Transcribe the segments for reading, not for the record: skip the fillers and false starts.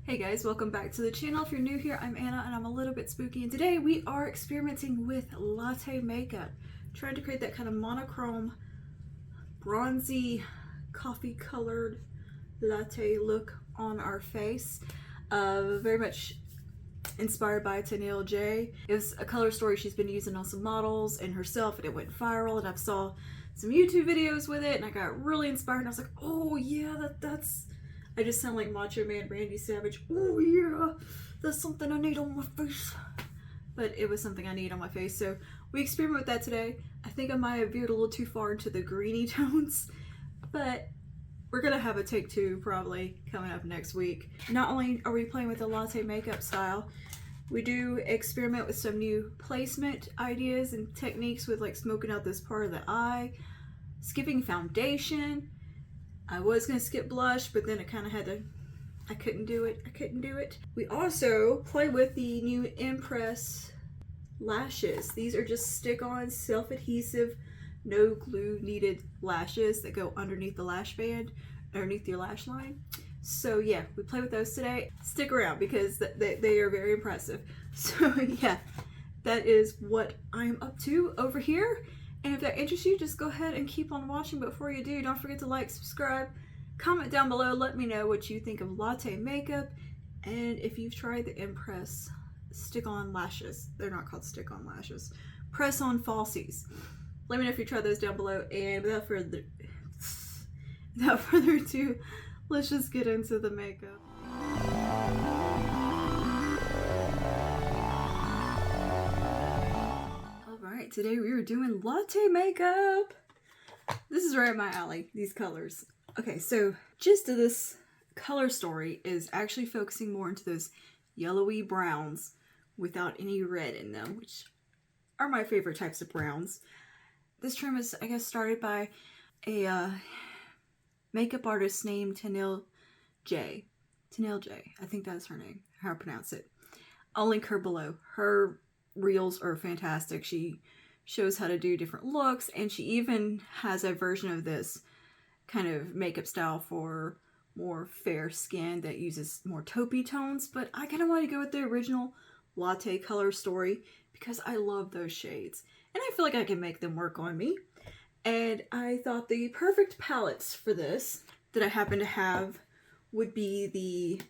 Hey guys, welcome back to the channel. If you're new here, I'm Anna and I'm a little bit spooky, and today we are experimenting with latte makeup. Trying to create that kind of monochrome, bronzy, coffee colored latte look on our face. Very much inspired by TANIELLE J. It was a color story she's been using on some models and herself, and it went viral, and I saw some YouTube videos with it and I got really inspired and I was like, oh yeah, that's I just sound like Macho Man Randy Savage. Oh yeah, that's something I need on my face. But it was something I need on my face, so we experiment with that today. I think I might have veered a little too far into the greeny tones, but we're gonna have a take two probably coming up next week. Not only are we playing with the latte makeup style, we do experiment with some new placement ideas and techniques with like smoking out this part of the eye, skipping foundation. I was gonna skip blush, but then I couldn't do it. We also play with the new Impress lashes. These are just stick-on, self-adhesive, no glue needed lashes that go underneath the lash band, underneath your lash line. So yeah, we play with those today. Stick around because they are very impressive. So yeah, that is what I'm up to over here. And if that interests you, just go ahead and keep on watching. But before you do, don't forget to like, subscribe, comment down below. Let me know what you think of latte makeup and if you've tried the Impress stick-on lashes. They're not called stick-on lashes. Press-on falsies. Let me know if you tried those down below. And without further ado, let's just get into the makeup. Alright, today we are doing latte makeup. This is right up my alley, these colors. Okay, so gist of this color story is actually focusing more into those yellowy browns without any red in them, which are my favorite types of browns. This trend was, I guess, started by a makeup artist named TANIELLE J. TANIELLE J. I think that's her name, how I pronounce it. I'll link her below. Her reels are fantastic. She shows how to do different looks, and she even has a version of this kind of makeup style for more fair skin that uses more taupey tones, but I kind of want to go with the original latte color story because I love those shades and I feel like I can make them work on me. And I thought the perfect palettes for this that I happen to have would be the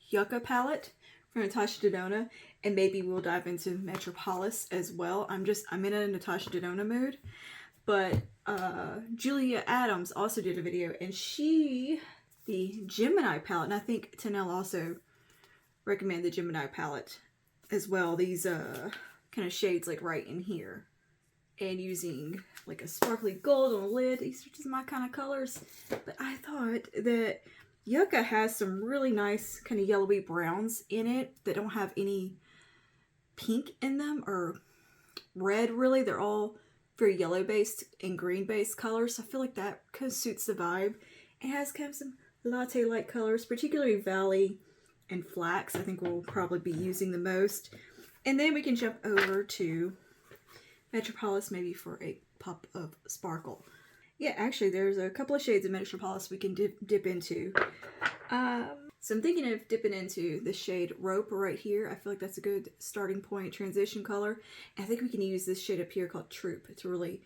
Yucca palette from Natasha Denona, and maybe we'll dive into Metropolis as well. I'm in a Natasha Denona mood. But Julia Adams also did a video, and the Gemini palette, and I think TANIELLE also recommended the Gemini palette as well. These kind of shades like right in here, and using like a sparkly gold on the lid. These are just my kind of colors. But I thought that Yucca has some really nice kind of yellowy browns in it that don't have any pink in them or red really. They're all very yellow based and green based colors. So I feel like that kind of suits the vibe. It has kind of some latte like colors, particularly Valley and Flax. I think we'll probably be using the most. And then we can jump over to Metropolis maybe for a pop of sparkle. Yeah, actually there's a couple of shades of Metropolis we can dip into. So I'm thinking of dipping into the shade Rope right here. I feel like that's a good starting point, transition color. And I think we can use this shade up here called Troop to really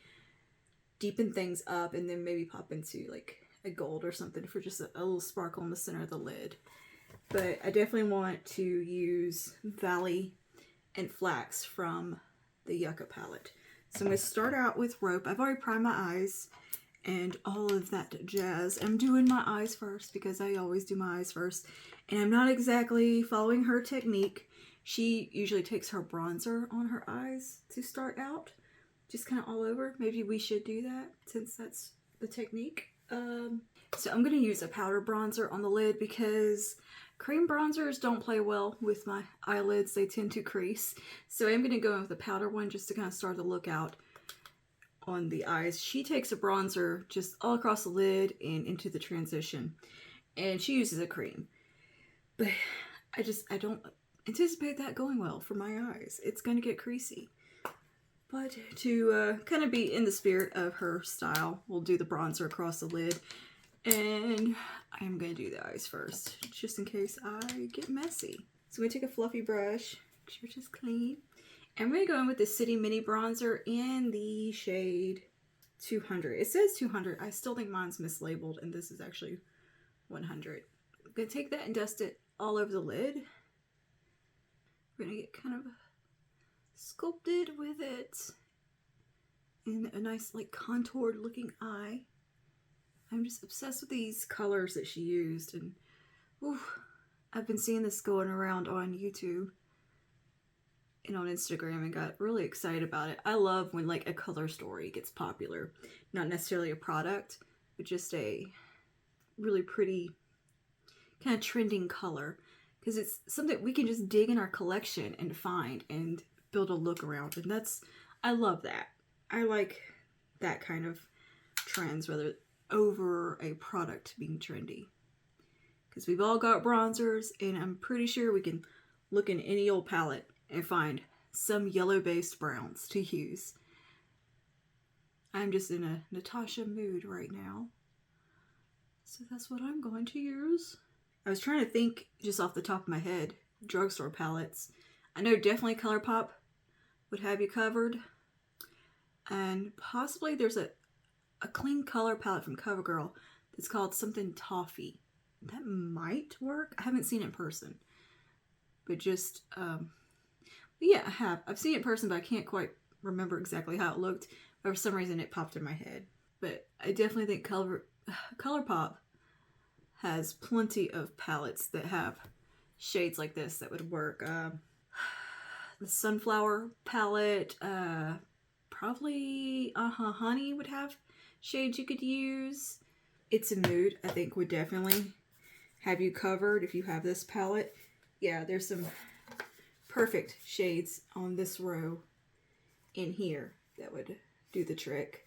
deepen things up, and then maybe pop into like a gold or something for just a little sparkle in the center of the lid. But I definitely want to use Valley and Flax from the Yucca palette. So I'm going to start out with Rope. I've already primed my eyes and all of that jazz. I'm doing my eyes first because I always do my eyes first. And I'm not exactly following her technique. She usually takes her bronzer on her eyes to start out. Just kind of all over. Maybe we should do that since that's the technique. So I'm going to use a powder bronzer on the lid because cream bronzers don't play well with my eyelids. They tend to crease. So I'm going to go in with a powder one just to kind of start the look out on the eyes. She takes a bronzer just all across the lid and into the transition, and she uses a cream, but I don't anticipate that going well for my eyes. It's going to get creasy, but to kind of be in the spirit of her style, we'll do the bronzer across the lid. And I'm going to do the eyes first, just in case I get messy. So I'm going to take a fluffy brush, make sure it's just clean. And I'm going to go in with the City Mini Bronzer in the shade 200. It says 200. I still think mine's mislabeled, and this is actually 100. I'm going to take that and dust it all over the lid. We're going to get kind of sculpted with it in a nice, like, contoured looking eye. I'm just obsessed with these colors that she used, and I've been seeing this going around on YouTube and on Instagram and got really excited about it. I love when like a color story gets popular. Not necessarily a product, but just a really pretty kind of trending color. Because it's something we can just dig in our collection and find and build a look around. And I love that. I like that kind of trends, whether over a product being trendy. Because we've all got bronzers, and I'm pretty sure we can look in any old palette and find some yellow-based browns to use. I'm just in a Natasha mood right now. So that's what I'm going to use. I was trying to think just off the top of my head, drugstore palettes. I know definitely ColourPop would have you covered. And possibly there's a clean color palette from CoverGirl that's called something Toffee. That might work. I haven't seen it in person. But just, yeah, I have. I've seen it in person, but I can't quite remember exactly how it looked. But for some reason, it popped in my head. But I definitely think ColourPop has plenty of palettes that have shades like this that would work. The Sunflower palette, probably Honey would have shades you could use. It's a Mood, I think, would definitely have you covered if you have this palette. Yeah, there's some perfect shades on this row in here that would do the trick.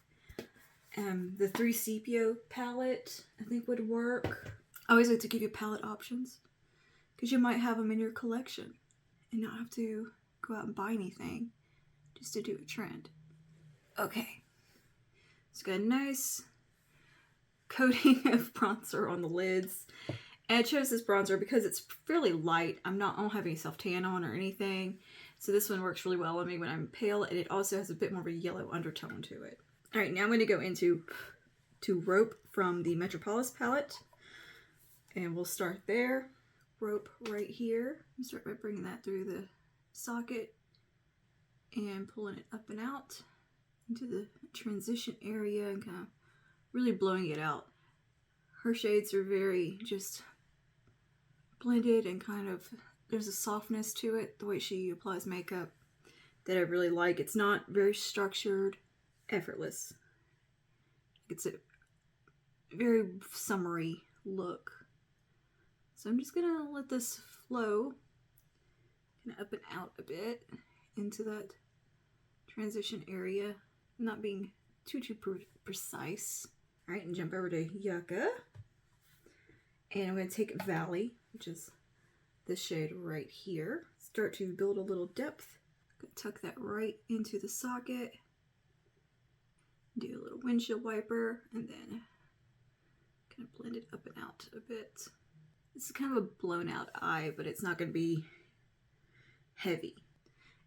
The 3 Sepia palette, I think, would work. I always like to give you palette options because you might have them in your collection and not have to go out and buy anything just to do a trend. Okay, it's got a nice coating of bronzer on the lids. And I chose this bronzer because it's fairly light. I don't have any self-tan on or anything. So this one works really well on me when I'm pale, and it also has a bit more of a yellow undertone to it. All right, now I'm going to go into Rope from the Metropolis palette. And we'll start there. Rope right here. You start by bringing that through the socket and pulling it up and out into the transition area and kind of really blowing it out. Her shades are very just blended and kind of, there's a softness to it, the way she applies makeup that I really like. It's not very structured, effortless. It's a very summery look. So I'm just gonna let this flow kind of up and out a bit into that transition area, not being too precise. All right, and jump over to Yucca. And I'm going to take Valley, which is this shade right here. Start to build a little depth. Tuck that right into the socket. Do a little windshield wiper, and then kind of blend it up and out a bit. This is kind of a blown out eye, but it's not going to be heavy.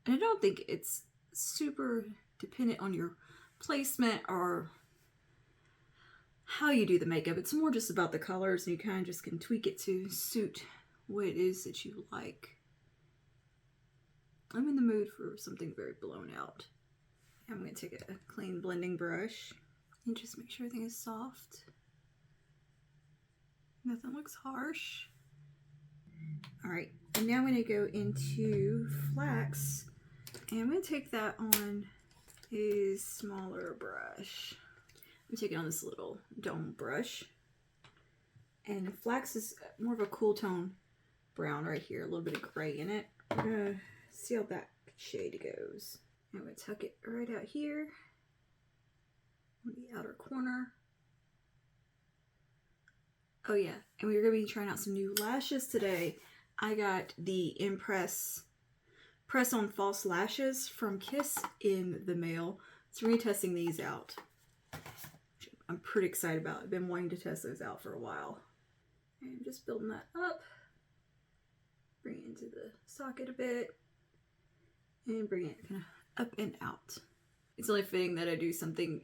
And I don't think it's super dependent on your placement or how you do the makeup. It's more just about the colors, and you kind of just can tweak it to suit what it is that you like. I'm in the mood for something very blown out. I'm going to take a clean blending brush and just make sure everything is soft. Nothing looks harsh. Alright, and now I'm going to go into Flax, and I'm going to take that on a smaller brush. I'm taking on this little dome brush. And Flax is more of a cool tone brown right here, a little bit of gray in it. We're going to see how that shade goes. I'm going to tuck it right out here on the outer corner. Oh yeah, and we're going to be trying out some new lashes today. I got the Impress Press-On False Lashes from Kiss in the mail. So we're going to be testing these out. I'm pretty excited about. I've been wanting to test those out for a while. And just building that up. Bring it into the socket a bit. And bring it kind of up and out. It's only fitting that I do something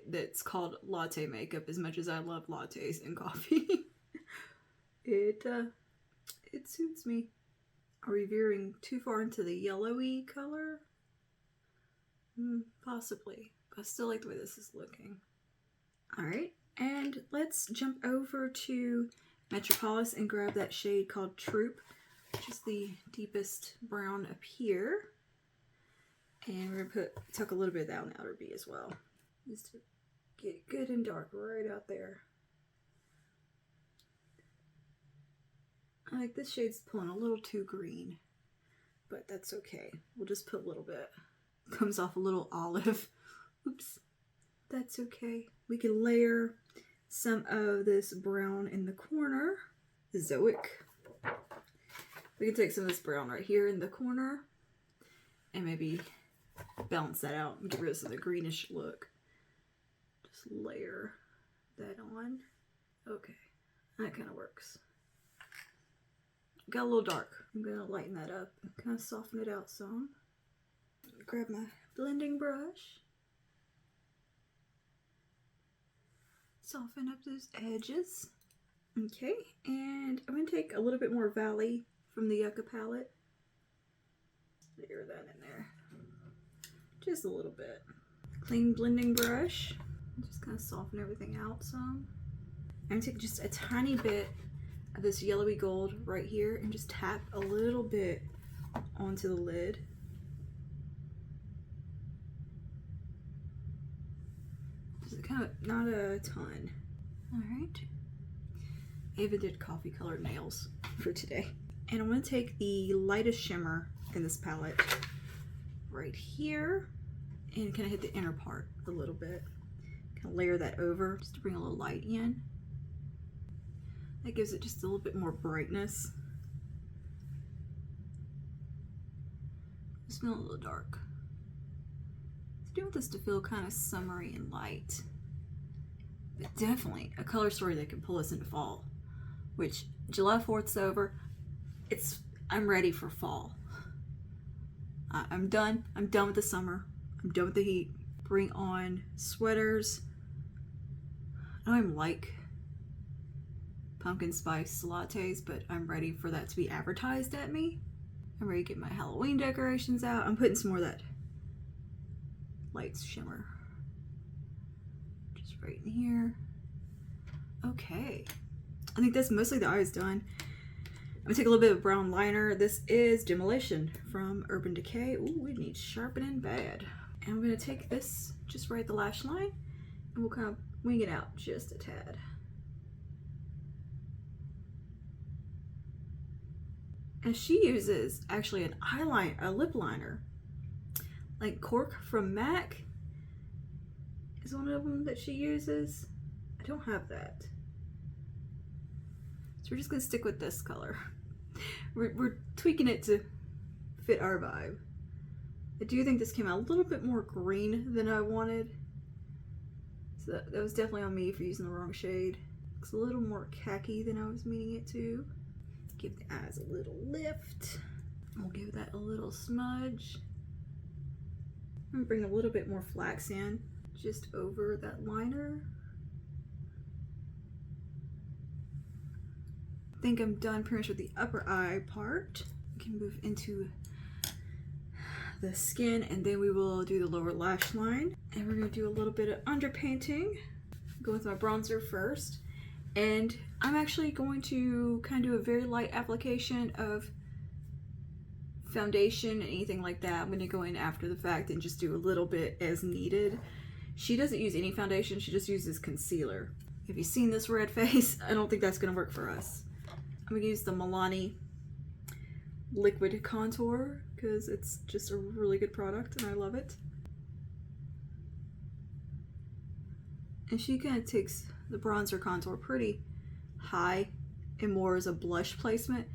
that's called latte makeup, as much as I love lattes and coffee. It suits me. Are we veering too far into the yellowy color? Possibly. But I still like the way this is looking. Alright, and let's jump over to Metropolis and grab that shade called Troop, which is the deepest brown up here. And we're going to tuck a little bit of that on the outer B as well. Just to get it good and dark right out there. I like this shade's pulling a little too green, but that's okay. We'll just put a little bit. Comes off a little olive. Oops. That's okay. We can layer some of this brown in the corner. Zoic. We can take some of this brown right here in the corner and maybe balance that out and get rid of some of the greenish look. Just layer that on. Okay, that kind of works. Got a little dark. I'm gonna lighten that up and kind of soften it out some. Grab my blending brush. Soften up those edges. Okay, and I'm gonna take a little bit more Valley from the Yucca palette. Layer that in there. Just a little bit. Clean blending brush. Just kind of soften everything out some. I'm gonna take just a tiny bit of this yellowy gold right here and just tap a little bit onto the lid. Just kind of, not a ton. Alright. Ava did coffee colored nails for today. And I'm going to take the lightest shimmer in this palette right here and kind of hit the inner part a little bit. Kind of layer that over just to bring a little light in. That gives it just a little bit more brightness. It's feeling a little dark. I do want this to feel kind of summery and light. But definitely a color story that can pull us into fall. Which, July 4th's over. I'm ready for fall. I'm done. I'm done with the summer. I'm done with the heat. Bring on sweaters. I don't even like pumpkin spice lattes, but I'm ready for that to be advertised at me. I'm ready to get my Halloween decorations out. I'm putting some more of that light shimmer. Just right in here. Okay. I think that's mostly the eyes done. I'm gonna take a little bit of brown liner. This is Demolition from Urban Decay. Ooh, it needs sharpening bad. And I'm gonna take this just right at the lash line and we'll kind of wing it out just a tad. And she uses actually a lip liner. Like Cork from MAC is one of them that she uses. I don't have that. So we're just gonna stick with this color. We're tweaking it to fit our vibe. I do think this came out a little bit more green than I wanted. So that was definitely on me for using the wrong shade. Looks a little more khaki than I was meaning it to. Give the eyes a little lift. We'll give that a little smudge. I'm gonna bring a little bit more flax in just over that liner. I think I'm done pretty much with the upper eye part. We can move into the skin and then we will do the lower lash line. And we're gonna do a little bit of underpainting. Go with my bronzer first. And I'm actually going to kind of do a very light application of foundation, anything like that. I'm gonna go in after the fact and just do a little bit as needed. She doesn't use any foundation, she just uses concealer. If you've seen this red face, I don't think that's gonna work for us. I'm gonna use the Milani liquid contour because it's just a really good product and I love it. And she kind of takes the bronzer contour pretty high and more as a blush placement.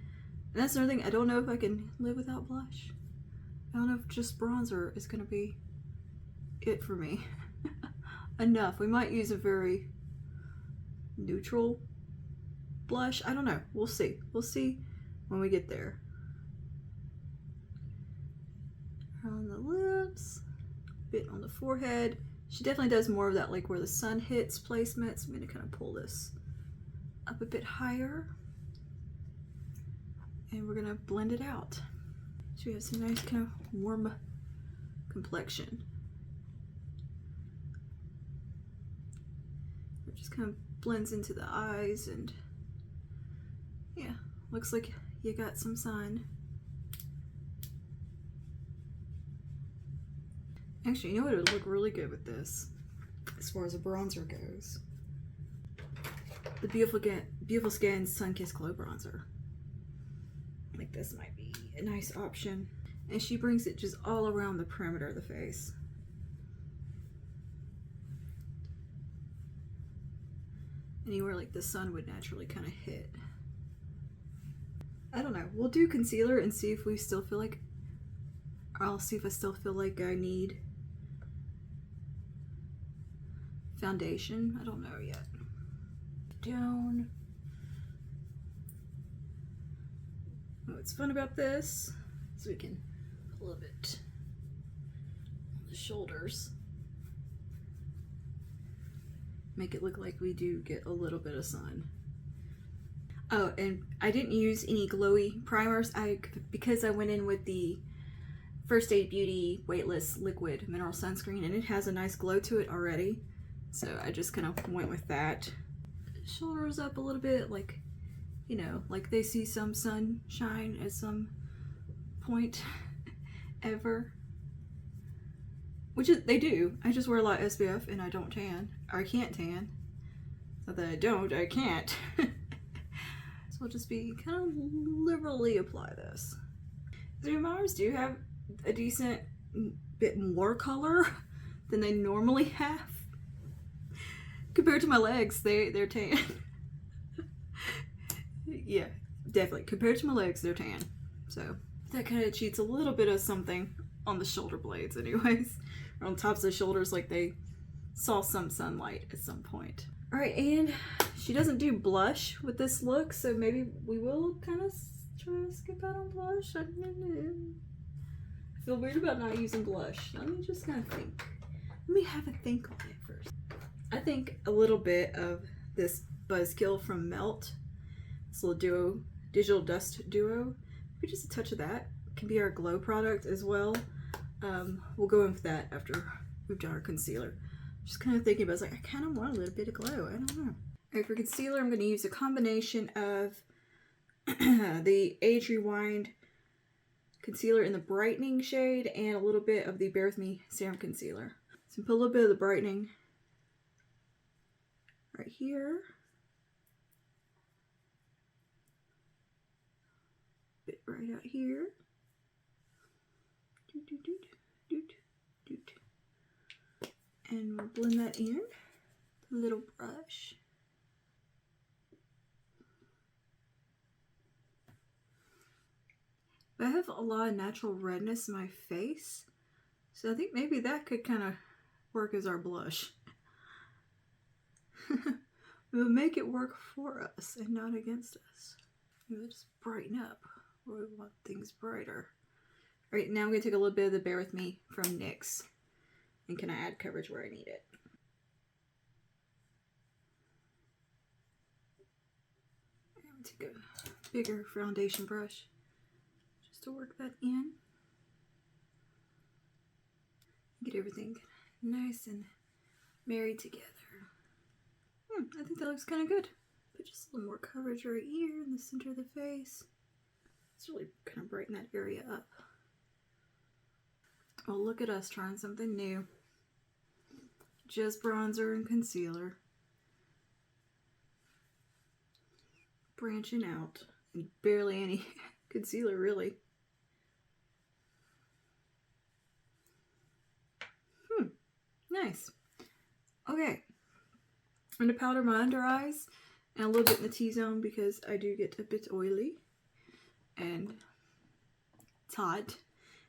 And that's another thing, I don't know if I can live without blush. I don't know if just bronzer is gonna be it for me. enough. We might use a very neutral blush. I don't know. We'll see. We'll see when we get there. On the lips, a bit on the forehead. She definitely does more of that, like where the sun hits placement. So I'm going to kind of pull this up a bit higher. And we're going to blend it out. So we have some nice kind of warm complexion. It just kind of blends into the eyes, and yeah, looks like you got some sun. Actually, you know what would look really good with this, as far as a bronzer goes? The Beautiful Skin Sun-Kissed Glow Bronzer. Like this might be a nice option. And she brings it just all around the perimeter of the face. Anywhere like the sun would naturally kind of hit. I don't know. We'll do concealer and see if we still feel like, I'll see if I still feel like I need foundation. I don't know yet. Down. What's fun about this is we can pull a bit on the shoulders. Make it look like we do get a little bit of sun. Oh, and I didn't use any glowy primers because I went in with the First Aid Beauty Weightless Liquid Mineral Sunscreen, and it has a nice glow to it already. So I just kind of went with that. Shoulders up a little bit, like, you know, like they see some sunshine at some point ever. Which they do. I just wear a lot of SPF and I don't tan. Or I can't tan. Not that I don't, I can't. So I'll just be kind of liberally apply this. The Mars do have a decent bit more color than they normally have. Compared to my legs, they're tan. Yeah, definitely. Compared to my legs, they're tan. So that kind of cheats a little bit of something on the shoulder blades anyways. Or on tops of the shoulders, like they saw some sunlight at some point. Alright, and she doesn't do blush with this look, so maybe we will kind of try to skip out on blush. I feel weird about not using blush. Let me just kind of think. Let me have a think on it first. I think a little bit of this Buzzkill from Melt, this little digital dust duo, maybe just a touch of that. Can be our glow product as well. We'll go in with that after we've done our concealer. Just kind of thinking about it, like I kind of want a little bit of glow. I don't know. Alright, for concealer, I'm going to use a combination of the Age Rewind concealer in the brightening shade and a little bit of the Bare With Me serum concealer. So put a little bit of the brightening right here. Bit right out here. And we'll blend that in with a little brush. But I have a lot of natural redness in my face, so I think maybe that could kind of work as our blush. We'll make it work for us and not against us. We'll just brighten up where we want things brighter. Alright, now I'm going to take a little bit of the Bare With Me from NYX and kind of add coverage where I need it. I'm going to take a bigger foundation brush just to work that in. Get everything nice and married together. I think that looks kind of good. Put just a little more coverage right here in the center of the face. Let's really kind of brighten that area up. Oh, look at us trying something new. Just bronzer and concealer. Branching out. And barely any concealer, really. Nice. Okay. I'm going to powder my under eyes and a little bit in the T-zone because I do get a bit oily. And it's hot.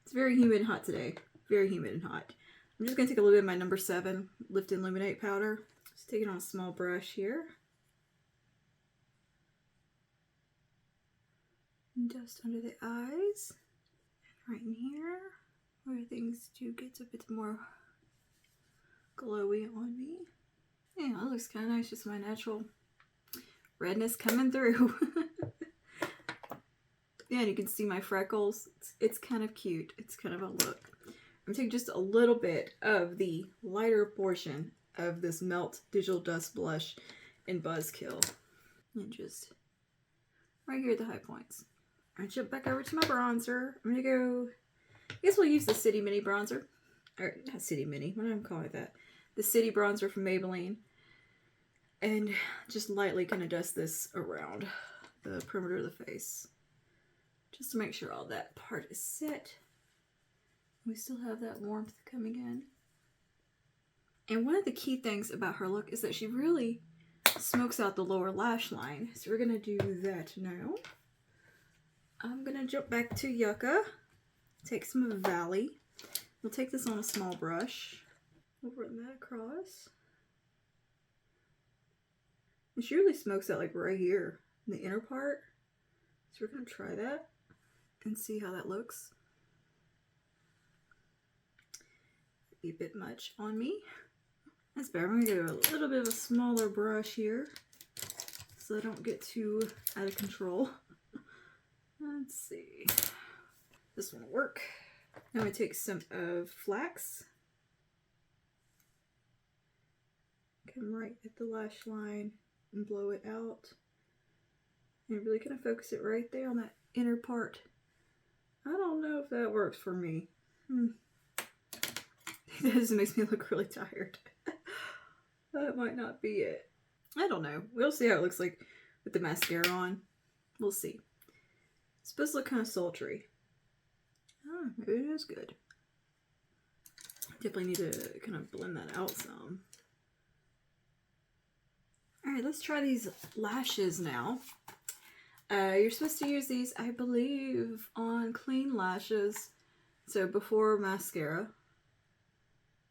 It's very humid and hot today. Very humid and hot. I'm just going to take a little bit of my number 7 Lift and Illuminate powder. Just take it on a small brush here. And dust under the eyes. And right in here, where things do get a bit more glowy on me. Yeah, that looks kind of nice. Just my natural redness coming through. Yeah, and you can see my freckles. It's kind of cute. It's kind of a look. I'm taking just a little bit of the lighter portion of this Melt Digital Dust Blush in Buzzkill. And just right here at the high points. I jump back over to my bronzer. I'm going to go, I guess we'll use the City Mini bronzer. Or, not City Mini, what am I calling it that? The City bronzer from Maybelline. And just lightly kind of dust this around the perimeter of the face. Just to make sure all that part is set. We still have that warmth coming in. And one of the key things about her look is that she really smokes out the lower lash line. So we're going to do that now. I'm going to jump back to Yucca. Take some of Valley. We'll take this on a small brush. We'll run that across. And she really smokes out like right here in the inner part. So we're going to try that and see how that looks. Be a bit much on me. That's better. I'm going to do a little bit of a smaller brush here so I don't get too out of control. Let's see. This one will work. Now I'm going to take some of Flax. Come right at the lash line and blow it out. And really kind of focus it right there on that inner part. I don't know if that works for me. That just makes me look really tired. That might not be it. I don't know. We'll see how it looks like with the mascara on. We'll see. It's supposed to look kind of sultry. Oh, maybe it is good. Definitely need to kind of blend that out some. Alright, let's try these lashes now. You're supposed to use these, I believe, on clean lashes. So before mascara.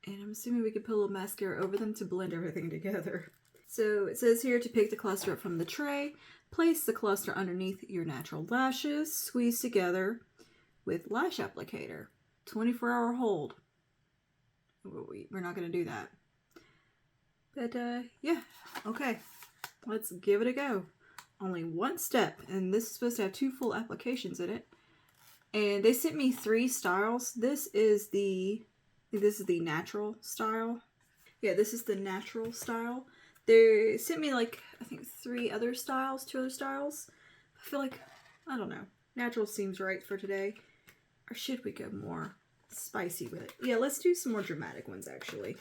And I'm assuming we could put a little mascara over them to blend everything together. So it says here to pick the cluster up from the tray. Place the cluster underneath your natural lashes. Squeeze together with lash applicator. 24-hour hold. We're not going to do that. But yeah, okay. Let's give it a go. Only one step, and this is supposed to have 2 full applications in it. And they sent me 3 styles. This is the natural style. Yeah, this is the natural style. They sent me like, I think 2 other styles. I feel like, I don't know. Natural seems right for today. Or should we go more spicy with it? Yeah, let's do some more dramatic ones actually.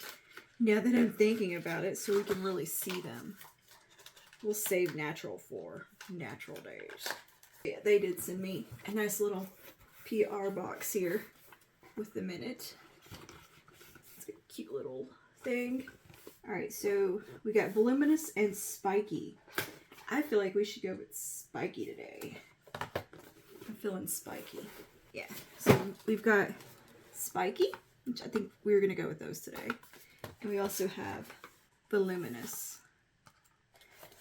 Now that I'm thinking about it, so we can really see them. We'll save natural for natural days. Yeah, they did send me a nice little PR box here with them in it. It's a cute little thing. Alright, so we got voluminous and spiky. I feel like we should go with spiky today. I'm feeling spiky. Yeah, so we've got spiky, which I think we're going to go with those today. And we also have voluminous.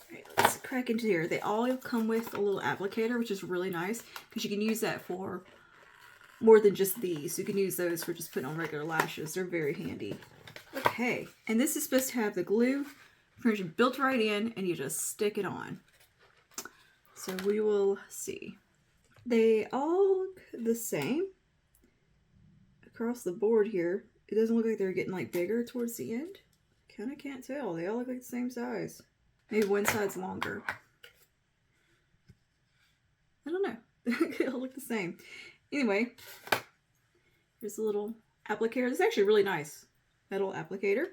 Alright, let's crack into here. They all come with a little applicator, which is really nice because you can use that for more than just these. You can use those for just putting on regular lashes. They're very handy. Okay, and this is supposed to have the glue version built right in, and you just stick it on. So we will see. They all look the same across the board here. It doesn't look like they're getting like bigger towards the end. Kind of can't tell. They all look like the same size. Maybe one side's longer. I don't know. They all look the same. Anyway, here's a little applicator. This is actually really nice. Metal applicator.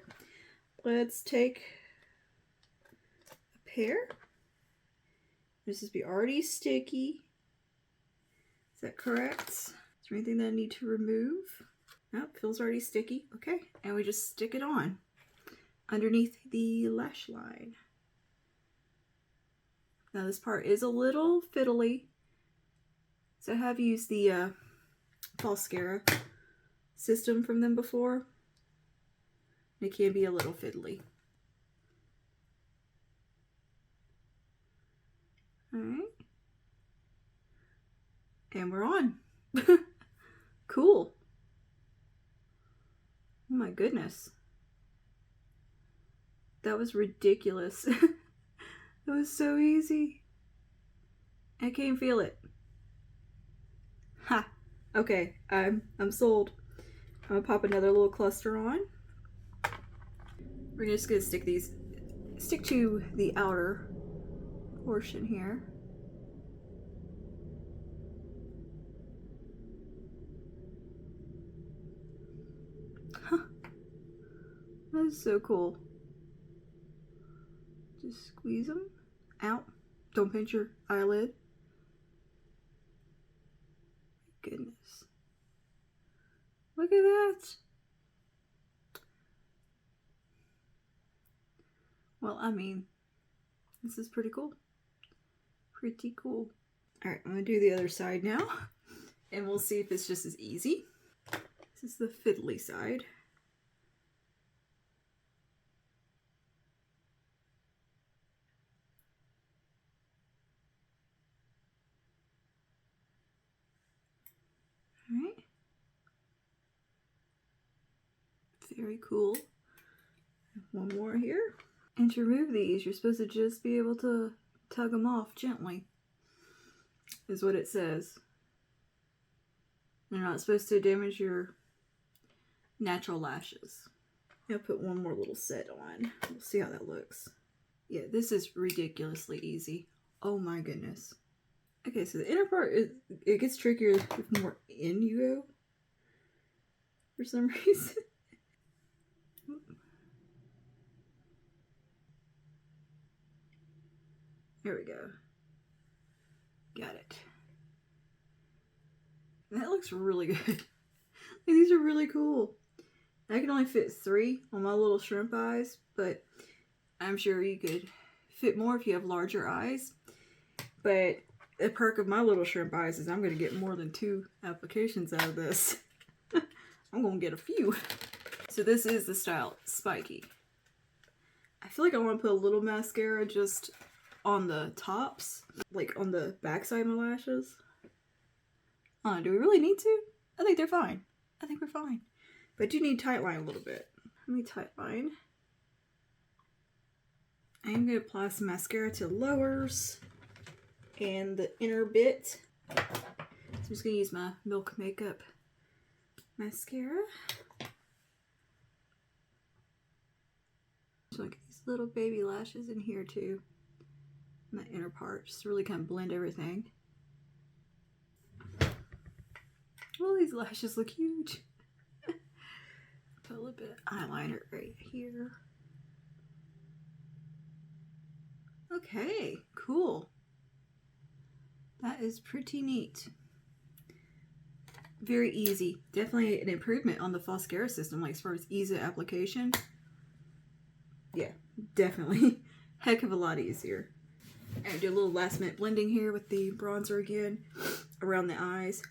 Let's take a pair. This is be already sticky. Is that correct? Is there anything that I need to remove? Nope, feels already sticky. Okay, and we just stick it on underneath the lash line. Now this part is a little fiddly. So I have used the Falscara system from them before. It can be a little fiddly. Alright. And we're on. Cool. Oh my goodness. That was ridiculous. That was so easy. I can't feel it. Ha! Okay, I'm sold. I'm gonna pop another little cluster on. We're just gonna stick to the outer portion here. Huh. That's so cool. Just squeeze them out. Don't pinch your eyelid. Goodness. Look at that. Well, I mean, this is pretty cool. Pretty cool. Alright, I'm gonna do the other side now. And we'll see if it's just as easy. This is the fiddly side. Alright. Very cool. One more here. And to remove these, you're supposed to just be able to tug them off gently, is what it says. You're not supposed to damage your natural lashes. I'll put one more little set on. We'll see how that looks. Yeah, this is ridiculously easy. Oh my goodness. Okay, so the inner part, it gets trickier the more in you go. For some reason. There we go. Got it. That looks really good. These are really cool. I can only fit 3 on my little shrimp eyes, but I'm sure you could fit more if you have larger eyes. But the perk of my little shrimp eyes is I'm going to get more than 2 applications out of this. I'm going to get a few. So this is the style spiky. I feel like I want to put a little mascara just on the tops, like on the backside of my lashes. Do we really need to? I think they're fine. I think we're fine. But I do need tight line a little bit. Let me tight line. I'm going to apply some mascara to the lowers and the inner bit. So I'm just going to use my Milk Makeup mascara. So like these little baby lashes in here too. And that inner part, just to really kind of blend everything. Well, these lashes look huge. Put a little bit of eyeliner right here. Okay, cool. That is pretty neat. Very easy. Definitely an improvement on the Foscara system, like as far as ease of application. Yeah, definitely. Heck of a lot easier. And do a little last minute blending here with the bronzer again around the eyes.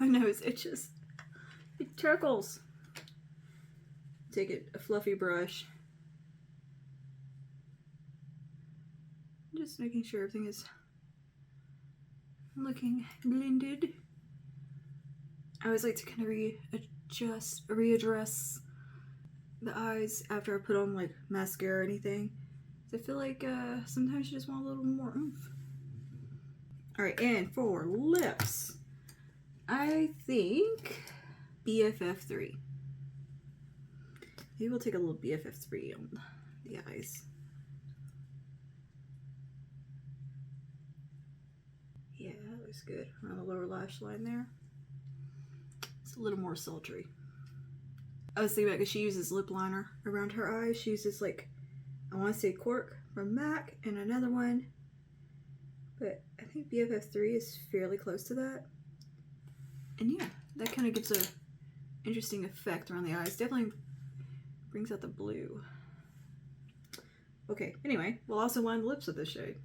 My nose itches. It tickles. Take a fluffy brush. Just making sure everything is looking blended. I always like to kind of readdress the eyes after I put on like mascara or anything. I feel like sometimes you just want a little more oomph. Alright, and for lips, I think BFF3. Maybe we'll take a little BFF3 on the eyes. Yeah, that looks good. Around the lower lash line there. It's a little more sultry. I was thinking about because she uses lip liner around her eyes. She uses like, I want to say Cork from MAC and another one. But I think BFF3 is fairly close to that. And yeah, that kind of gives a interesting effect around the eyes. Definitely brings out the blue. Okay, anyway, we'll also line the lips with this shade.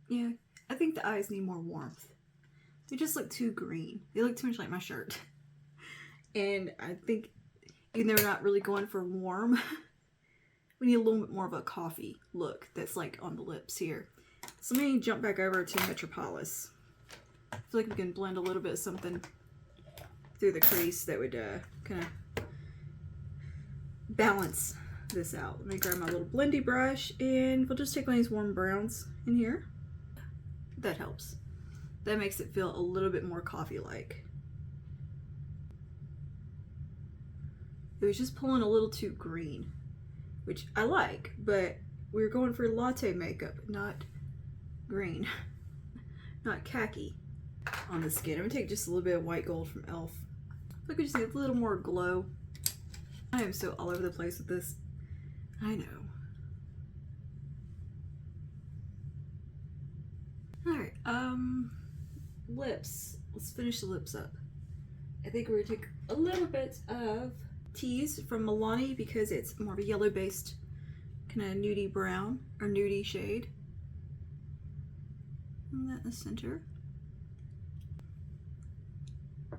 Yeah, I think the eyes need more warmth. They just look too green. They look too much like my shirt. And I think even though we're not really going for warm, we need a little bit more of a coffee look that's like on the lips here. So let me jump back over to Metropolis. I feel like we can blend a little bit of something through the crease that would kind of balance this out. Let me grab my little blendy brush and we'll just take one of these warm browns in here. That helps. That makes it feel a little bit more coffee-like. It was just pulling a little too green, which I like, but we're going for latte makeup, not green, not khaki on the skin. I'm gonna take just a little bit of white gold from e.l.f. Look, I just need a little more glow. I am so all over the place with this. I know. Alright, lips. Let's finish the lips up. I think we're gonna take a little bit of Tease from Milani because it's more of a yellow based kind of nudie brown or nudie shade. And that in the center. A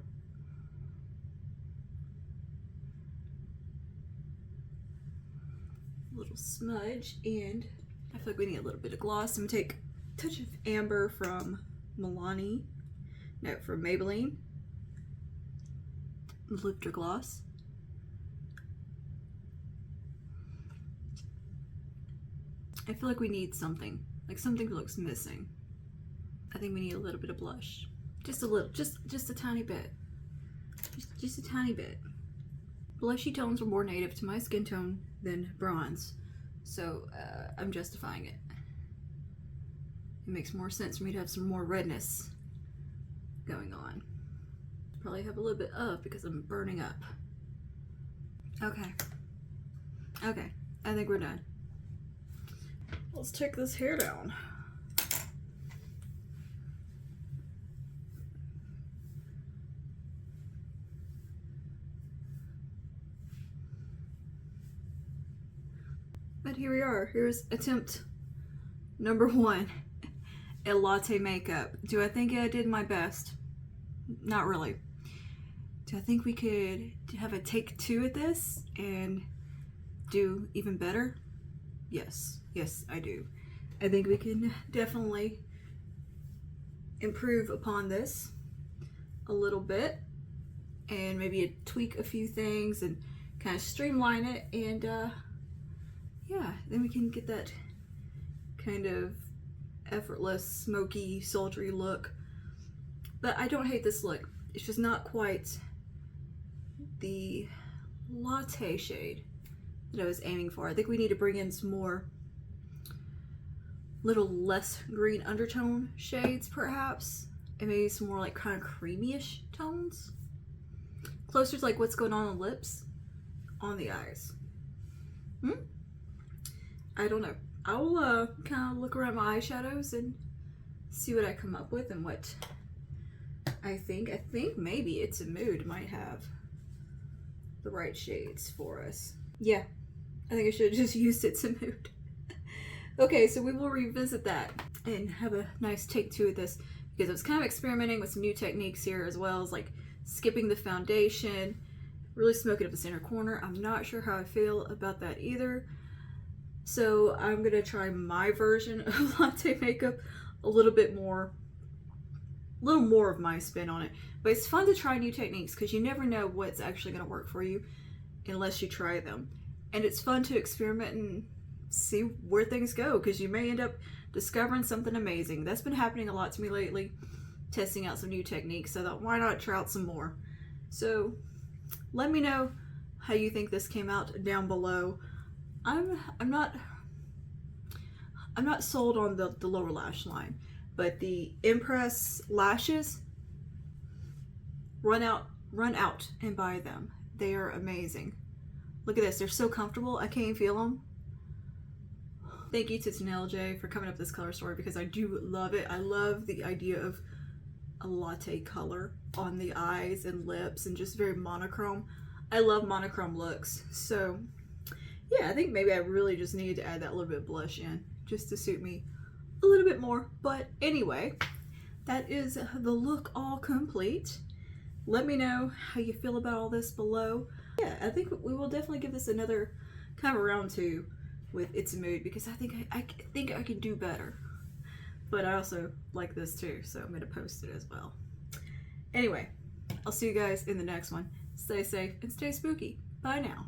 little smudge, and I feel like we need a little bit of gloss. I'm gonna take a touch of amber from Milani, no, from Maybelline. Lifter gloss. I feel like we need something, like something looks missing. I think we need a little bit of blush. Just a little, just a tiny bit. Just a tiny bit. Blushy tones are more native to my skin tone than bronze, so I'm justifying it. It makes more sense for me to have some more redness going on. Probably have a little bit of because I'm burning up. Okay. Okay, I think we're done. Let's take this hair down. But here we are. Here's attempt number 1 at latte makeup. Do I think I did my best? Not really. Do I think we could have a take 2 at this and do even better? Yes. Yes, I do. I think we can definitely improve upon this a little bit and maybe tweak a few things and kind of streamline it, and yeah, then we can get that kind of effortless, smoky, sultry look. But I don't hate this look. It's just not quite the latte shade that I was aiming for. I think we need to bring in some more little less green undertone shades perhaps, and maybe some more like kind of creamy-ish tones. Closer to like what's going on the lips, on the eyes. I don't know. I'll kind of look around my eyeshadows and see what I come up with and what I think. I think maybe It's a Mood might have the right shades for us. Yeah, I think I should have just used It's a Mood. Okay, so we will revisit that and have a nice take 2 of this, because I was kind of experimenting with some new techniques here, as well as like skipping the foundation, really smoking up the center corner. I'm not sure how I feel about that either. So I'm gonna try my version of latte makeup a little more of my spin on it. But it's fun to try new techniques because you never know what's actually gonna work for you unless you try them. And it's fun to experiment and see where things go, because you may end up discovering something amazing. That's been happening a lot to me lately, testing out some new techniques, so that why not try out some more. So let me know how you think this came out down below. I'm not sold on the lower lash line, but the Impress lashes, run out and buy them. They are amazing. Look at this, they're so comfortable, I can't even feel them. Thank you to TANIELLE for coming up with this color story, because I do love it. I love the idea of a latte color on the eyes and lips and just very monochrome. I love monochrome looks. So yeah, I think maybe I really just needed to add that little bit of blush in just to suit me a little bit more. But anyway, that is the look all complete. Let me know how you feel about all this below. Yeah, I think we will definitely give this another kind of round 2 with It's a Mood, because I think I can do better. But I also like this too, so I'm gonna post it as well. Anyway, I'll see you guys in the next one. Stay safe and stay spooky. Bye now.